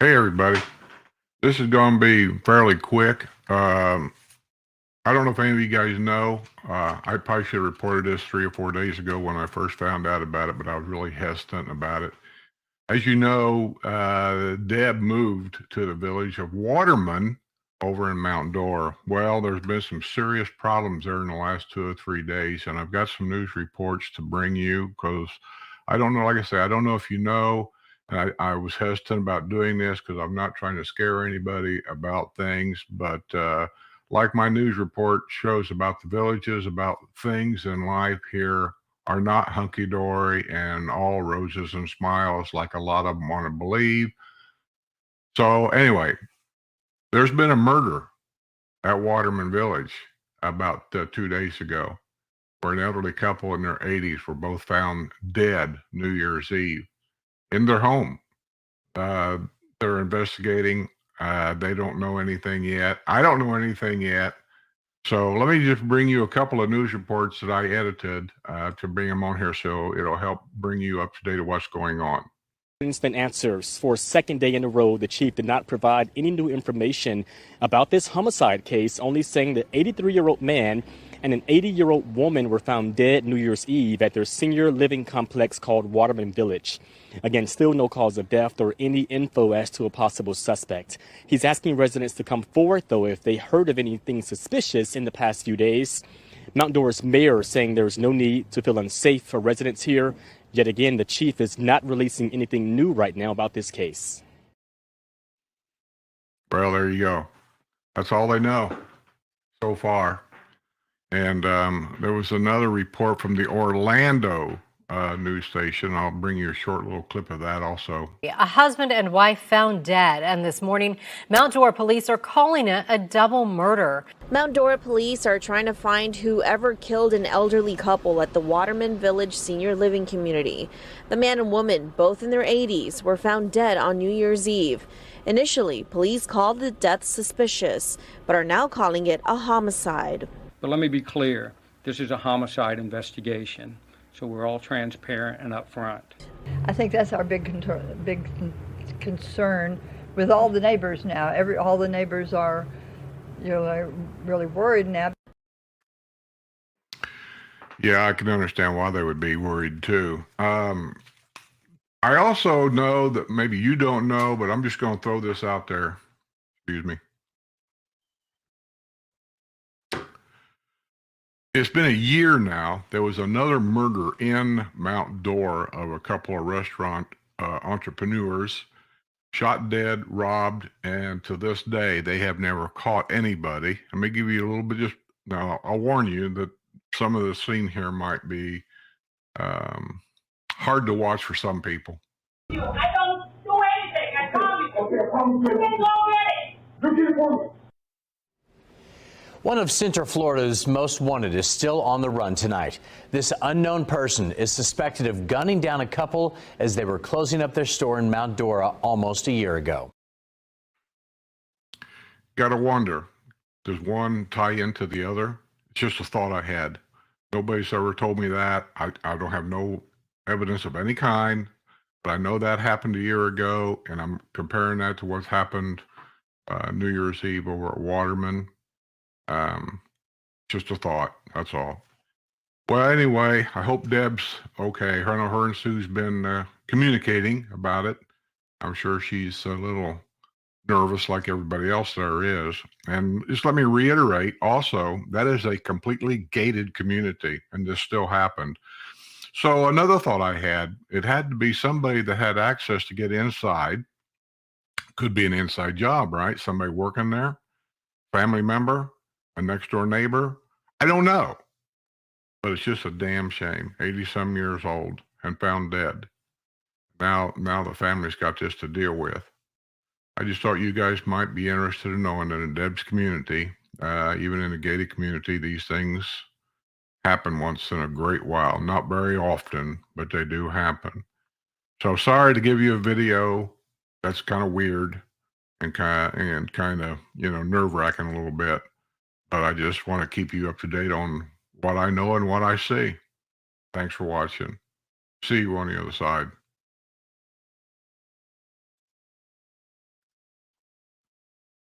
Hey everybody, this is going to be fairly quick. I don't know if any of you guys know. I probably should have reported this 3 or 4 days ago when I first found out about it, but I was really hesitant about it. As you know, Deb moved to the village of Waterman over in Mount Dora. Well, there's been some serious problems there in the last 2 or 3 days, and I've got some news reports to bring you because I don't know, like I say, I don't know if you know. And I was hesitant about doing this because I'm not trying to scare anybody about things, but like my news report shows about the villages, about things in life here are not hunky dory and all roses and smiles like a lot of them want to believe. So, anyway, there's been a murder at Waterman Village about 2 days ago where an elderly couple in their 80s were both found dead New Year's Eve in their home. Uh, they're investigating. They don't know anything yet. I don't know anything yet. So let me just bring you a couple of news reports that I edited to bring them on here so it'll help bring you up to date of what's going on. Instant answers. For a second day in a row, the chief did not provide any new information about this homicide case, only saying the 83-year-old man and an 80-year-old woman were found dead New Year's Eve at their senior living complex called Waterman Village. Again, still no cause of death or any info as to a possible suspect. He's asking residents to come forward, though, if they heard of anything suspicious in the past few days. Mount Dora's mayor saying there's no need to feel unsafe for residents here. Yet again, the chief is not releasing anything new right now about this case. Well, there you go. That's all they know so far. And there was another report from the Orlando news station. I'll bring you a short little clip of that also. A husband and wife found dead, and this morning, Mount Dora police are calling it a double murder. Mount Dora police are trying to find whoever killed an elderly couple at the Waterman Village senior living community. The man and woman, both in their 80s, were found dead on New Year's Eve. Initially, police called the death suspicious, but are now calling it a homicide. But let me be clear, this is a homicide investigation, so we're all transparent and upfront. I think that's our big concern with all the neighbors now. All the neighbors are, really worried now. Yeah, I can understand why they would be worried too. I also know that maybe you don't know, but I'm just going to throw this out there. Excuse me. It's been a year now. There was another murder in Mount Dora of a couple of restaurant entrepreneurs, shot dead, robbed, and to this day, they have never caught anybody. Let me give you a little bit, now I'll warn you that some of the scene here might be hard to watch for some people. I don't do anything, I promise you. You can go get it. One of Central Florida's most wanted is still on the run tonight. This unknown person is suspected of gunning down a couple as they were closing up their store in Mount Dora almost a year ago. Gotta wonder, does one tie into the other? It's just a thought I had. Nobody's ever told me that. I don't have no evidence of any kind, but I know that happened a year ago, and I'm comparing that to what's happened New Year's Eve over at Waterman. Just a thought, that's all. Well, anyway, I hope Deb's okay. Her and Sue's been communicating about it. I'm sure she's a little nervous like everybody else there is. And just let me reiterate also, that is a completely gated community, and this still happened. So another thought I had, it had to be somebody that had access to get inside. Could be an inside job, right? Somebody working there, family member, a next door neighbor. I don't know, but it's just a damn shame. 80-some years old and found dead. Now the family's got this to deal with. I just thought you guys might be interested in knowing that in Deb's community, even in a gated community, these things happen once in a great while. Not very often, but they do happen. So sorry to give you a video that's kind of weird and kind of nerve-wracking a little bit. But I just want to keep you up to date on what I know and what I see. Thanks for watching. See you on the other side.